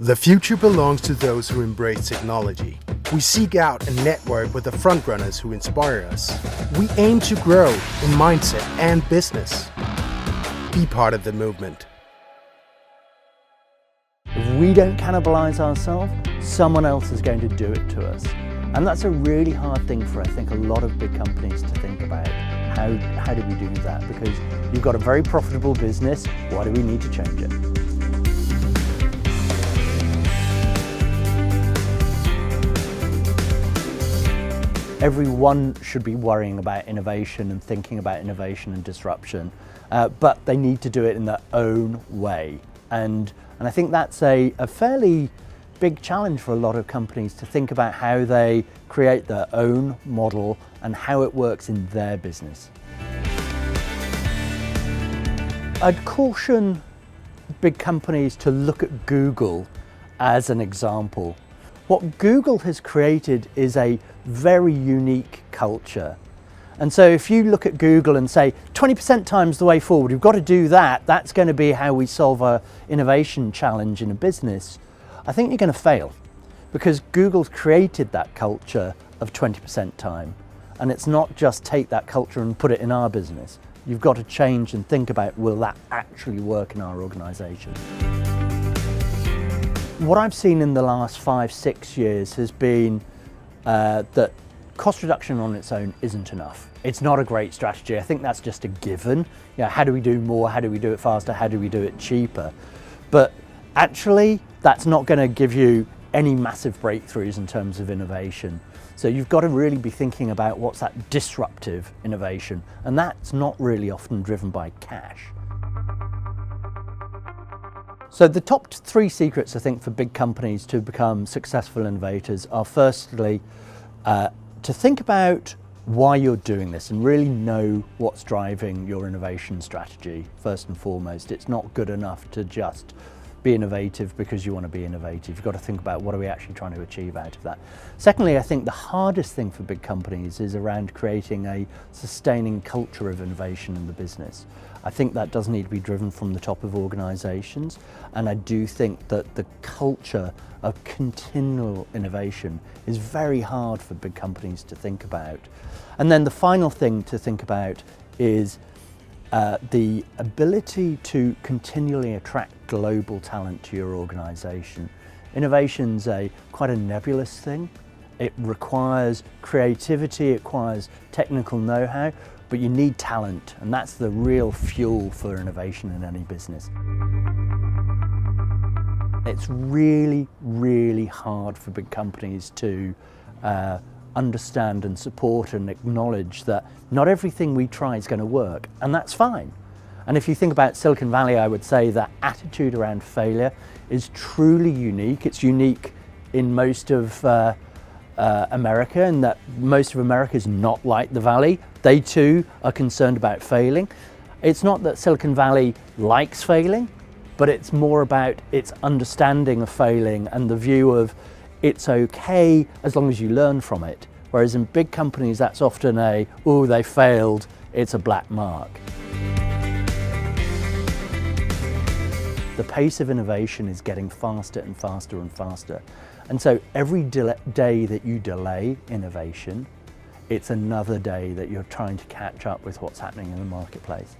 The future belongs to those who embrace technology. We seek out and network with the frontrunners who inspire us. We aim to grow in mindset and business. Be part of the movement. If we don't cannibalize ourselves, someone else is going to do it to us. And that's a really hard thing for, I think, a lot of big companies to think about. How do we do that? Because you've got a very profitable business, why do we need to change it? Everyone should be worrying about innovation and thinking about innovation and disruption, but they need to do it in their own way. And I think that's a fairly big challenge for a lot of companies to think about how they create their own model and how it works in their business. I'd caution big companies to look at Google as an example. What Google has created is a very unique culture. And so if you look at Google and say 20% time's the way forward, we've got to do that, that's going to be how we solve our innovation challenge in a business, I think you're going to fail, because Google's created that culture of 20% time. And it's not just take that culture and put it in our business. You've got to change and think about, will that actually work in our organization? What I've seen in the last 5-6 years has been that cost reduction on its own isn't enough. It's not a great strategy. I think that's just a given. You know, how do we do more? How do we do it faster? How do we do it cheaper? But actually, that's not going to give you any massive breakthroughs in terms of innovation. So you've got to really be thinking about what's that disruptive innovation, and that's not really often driven by cash. So the top 3 secrets, I think, for big companies to become successful innovators are, firstly, to think about why you're doing this and really know what's driving your innovation strategy. First and foremost, it's not good enough to just be innovative because you want to be innovative. You've got to think about, what are we actually trying to achieve out of that. Secondly, I think the hardest thing for big companies is around creating a sustaining culture of innovation in the business. I think that does need to be driven from the top of organizations, and I do think that the culture of continual innovation is very hard for big companies to think about. And then the final thing to think about is the ability to continually attract global talent to your organization. Innovation's quite a nebulous thing. It requires creativity, it requires technical know-how, but you need talent, and that's the real fuel for innovation in any business. It's really, really hard for big companies to understand and support and acknowledge that not everything we try is going to work, and that's fine. And if you think about Silicon Valley, I would say that attitude around failure is truly unique. It's unique in most of America, and that most of America is not like the Valley. They too are concerned about failing. It's not that Silicon Valley likes failing, but it's more about its understanding of failing and the view of it's okay as long as you learn from it. Whereas in big companies, that's often oh, they failed, it's a black mark. The pace of innovation is getting faster and faster and faster. And so every day that you delay innovation, it's another day that you're trying to catch up with what's happening in the marketplace.